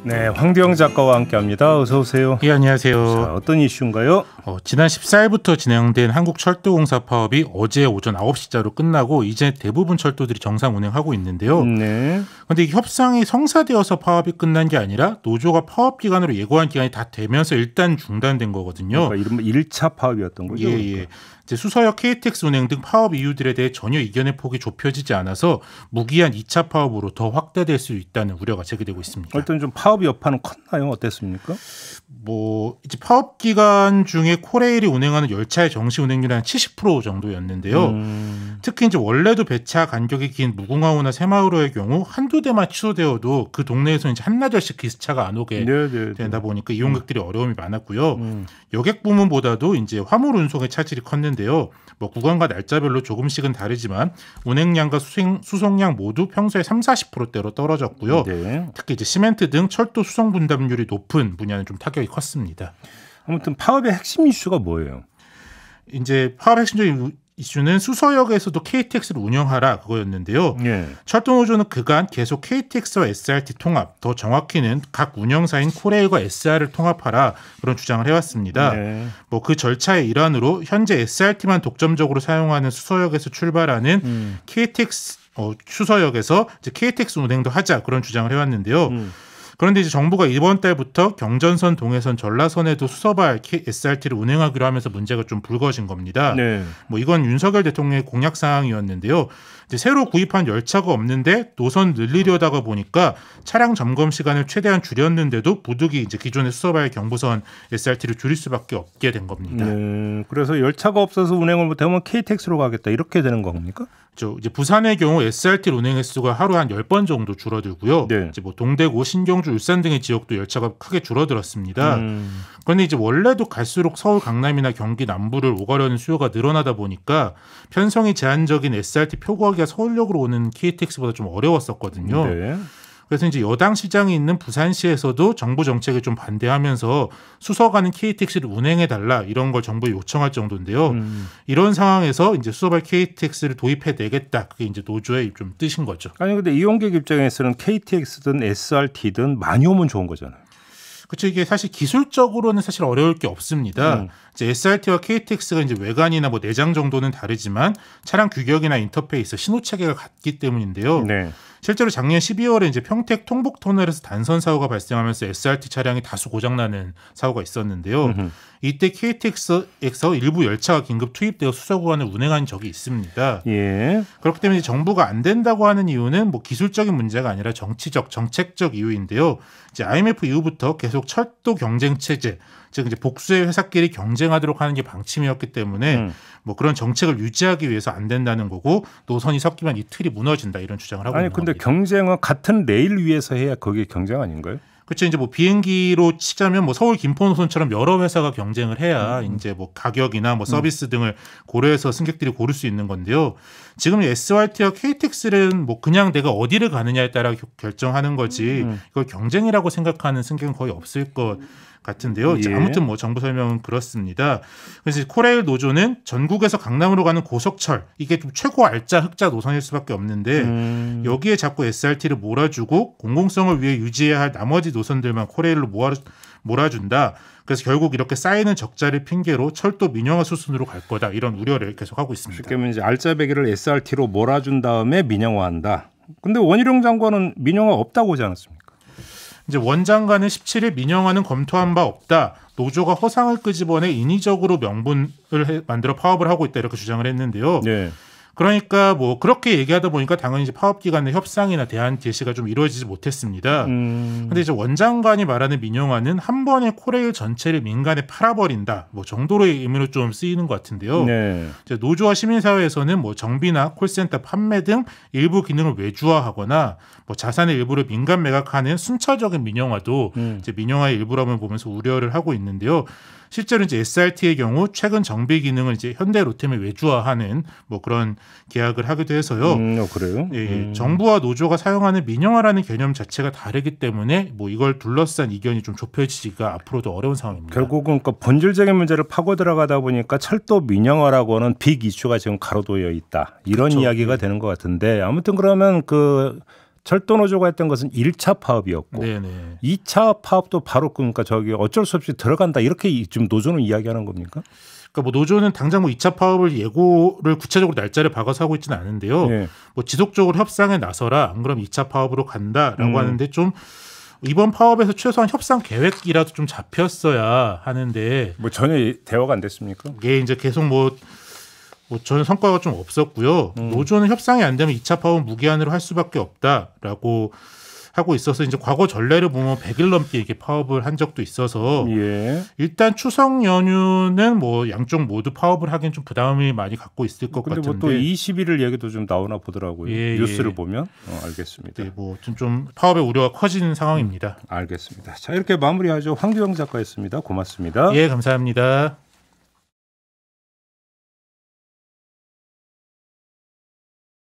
네, 황대영 작가와 함께합니다. 어서 오세요. 예, 안녕하세요. 자, 어떤 이슈인가요? 지난 14일부터 진행된 한국철도공사 파업이 어제 오전 9시자로 끝나고 이제 대부분 철도들이 정상 운행하고 있는데요. 네. 그런데 이 협상이 성사되어서 파업이 끝난 게 아니라 노조가 파업 기간으로 예고한 기간이 다 되면서 일단 중단된 거거든요. 그러니까 이른바 1차 파업이었던 거죠. 예. 이제 수서역 KTX 운행 등 파업 이유들에 대해 전혀 이견의 폭이 좁혀지지 않아서 무기한 2차 파업으로 더 확대될 수 있다는 우려가 제기되고 있습니다. 일단 좀 파업 여파는 컸나요? 어땠습니까? 이제 파업 기간 중에 코레일이 운행하는 열차의 정시 운행률이 한 70% 정도였는데요. 특히 이제 원래도 배차 간격이 긴 무궁화호나 새마을호의 경우 한두 대만 취소되어도 그 동네에서 이제 한나절씩 기차가 안 오게 되다 보니까 이용객들이 어려움이 많았고요. 여객 부문보다도 이제 화물 운송의 차질이 컸는데요. 구간과 날짜별로 조금씩은 다르지만 운행량과 수송량 모두 평소에 30-40%대로 떨어졌고요. 네. 특히 이제 시멘트 등 철도 수송 분담률이 높은 분야는 좀 타격이 컸습니다. 아무튼 파업의 핵심 이슈가 뭐예요? 이제 파업 핵심적인 이슈는 수서역에서도 KTX를 운영하라 그거였는데요. 예. 철도노조는 그간 계속 KTX와 SRT 통합, 더 정확히는 각 운영사인 코레일과 SR을 통합하라 그런 주장을 해왔습니다. 네. 그 절차의 일환으로 현재 SRT만 독점적으로 사용하는 수서역에서 출발하는 KTX 수서역에서 이제 KTX 운행도 하자 그런 주장을 해왔는데요. 그런데 이제 정부가 이번 달부터 경전선, 동해선, 전라선에도 수서발 SRT를 운행하기로 하면서 문제가 좀 불거진 겁니다. 네. 이건 윤석열 대통령의 공약 사항이었는데요. 이제 새로 구입한 열차가 없는데 노선 늘리려다가 보니까 차량 점검 시간을 최대한 줄였는데도 부득이 이제 기존의 수서발 경부선 SRT를 줄일 수밖에 없게 된 겁니다. 그래서 열차가 없어서 운행을 못하면 KTX로 가겠다 이렇게 되는 겁니까? 이제 부산의 경우 SRT 운행 횟수가 하루 한 10번 정도 줄어들고요. 네. 이제 동대구, 신경주, 울산 등의 지역도 열차가 크게 줄어들었습니다. 그런데 이제 원래도 갈수록 서울, 강남이나 경기 남부를 오가려는 수요가 늘어나다 보니까 편성이 제한적인 SRT 표 구하기가 서울역으로 오는 KTX보다 좀 어려웠었거든요. 네. 그래서 이제 여당 시장이 있는 부산시에서도 정부 정책에 좀 반대하면서 수서가는 KTX를 운행해달라 이런 걸 정부에 요청할 정도인데요. 이런 상황에서 이제 수서발 KTX를 도입해내겠다. 그게 이제 노조의 좀 뜻인 거죠. 아니 근데 이용객 입장에서는 KTX든 SRT든 많이 오면 좋은 거잖아요. 그렇죠. 이게 사실 기술적으로는 사실 어려울 게 없습니다. 이제 SRT와 KTX가 이제 외관이나 내장 정도는 다르지만 차량 규격이나 인터페이스, 신호 체계가 같기 때문인데요. 네. 실제로 작년 12월에 이제 평택 통북 터널에서 단선 사고가 발생하면서 SRT 차량이 다수 고장나는 사고가 있었는데요. 이때 KTX에서 일부 열차가 긴급 투입되어 수서 구간을 운행한 적이 있습니다. 예. 그렇기 때문에 정부가 안 된다고 하는 이유는 기술적인 문제가 아니라 정치적, 정책적 이유인데요. 이제 IMF 이후부터 계속 철도 경쟁 체제, 즉 이제 복수의 회사끼리 경쟁하도록 하는 게 방침이었기 때문에 그런 정책을 유지하기 위해서 안 된다는 거고 노선이 섞이면 이 틀이 무너진다 이런 주장을 하고 있는 겁니다. 근데 경쟁은 같은 레일 위에서 해야 그게 경쟁 아닌가요? 그렇죠. 이제 비행기로 치자면 서울 김포 노선처럼 여러 회사가 경쟁을 해야 이제 가격이나 서비스 등을 고려해서 승객들이 고를 수 있는 건데요. 지금 SRT와 KTX는 그냥 내가 어디를 가느냐에 따라 결정하는 거지 이걸 경쟁이라고 생각하는 승객은 거의 없을 것 같은데요. 예. 아무튼 정부 설명은 그렇습니다. 그래서 코레일 노조는 전국에서 강남으로 가는 고속철 이게 좀 최고 알짜 흑자 노선일 수밖에 없는데 여기에 자꾸 SRT를 몰아주고 공공성을 위해 유지해야 할 나머지 노선들만 코레일로 몰아준다. 그래서 결국 이렇게 쌓이는 적자를 핑계로 철도 민영화 수순으로 갈 거다. 이런 우려를 계속하고 있습니다. 쉽게 말하면 이제 알짜배기를 SRT로 몰아준 다음에 민영화한다. 근데 원희룡 장관은 민영화 없다고 하지 않았습니까? 이제 원장관은 17일 민영화는 검토한 바 없다. 노조가 허상을 끄집어내 인위적으로 명분을 만들어 파업을 하고 있다 이렇게 주장을 했는데요. 네. 그러니까 그렇게 얘기하다 보니까 당연히 이제 파업 기간의 협상이나 대안 제시가 좀 이루어지지 못했습니다. 그런데 이제 원장관이 말하는 민영화는 한 번에 코레일 전체를 민간에 팔아버린다 정도로의 의미로 좀 쓰이는 것 같은데요. 네. 이제 노조와 시민사회에서는 정비나 콜센터 판매 등 일부 기능을 외주화하거나 자산의 일부를 민간 매각하는 순차적인 민영화도 이제 민영화의 일부라면 보면서 우려를 하고 있는데요. 실제로 이제 SRT의 경우 최근 정비 기능을 이제 현대 로템에 외주화하는 그런 계약을 하기도 해서요. 그래요? 예, 정부와 노조가 사용하는 민영화라는 개념 자체가 다르기 때문에 이걸 둘러싼 이견이 좀 좁혀지기가 앞으로도 어려운 상황입니다. 결국은 본질적인 문제를 파고 들어가다 보니까 철도 민영화라고는 빅 이슈가 지금 가로도여 있다. 이런 그렇죠. 이야기가 되는 것 같은데 아무튼 그러면 철도노조가 했던 것은 1차 파업이었고 네네. 2차 파업도 바로 그러니까 저기 어쩔 수 없이 들어간다 이렇게 지금 노조는 이야기하는 겁니까? 그러니까 뭐 노조는 당장 뭐 2차 파업을 예고를 구체적으로 날짜를 박아서 하고 있지는 않은데요. 네. 뭐 지속적으로 협상에 나서라. 안 그럼 2차 파업으로 간다라고 하는데 좀 이번 파업에서 최소한 협상 계획이라도 좀 잡혔어야 하는데 뭐 전혀 대화가 안 됐습니까? 이게 이제 계속 뭐 저는 성과가 좀 없었고요. 노조는 협상이 안 되면 2차 파업은 무기한으로 할 수밖에 없다라고 하고 있어서 이제 과거 전례를 보면 100일 넘게 이게 파업을 한 적도 있어서 예. 일단 추석 연휴는 뭐 양쪽 모두 파업을 하기엔 좀 부담을 많이 갖고 있을 것 근데 같은데. 뭐 또 21일 얘기도 좀 나오나 보더라고요. 예, 뉴스를 예. 보면 알겠습니다. 네, 뭐 좀 파업의 우려가 커지는 상황입니다. 알겠습니다. 자 이렇게 마무리하죠. 황규영 작가였습니다. 고맙습니다. 예, 감사합니다.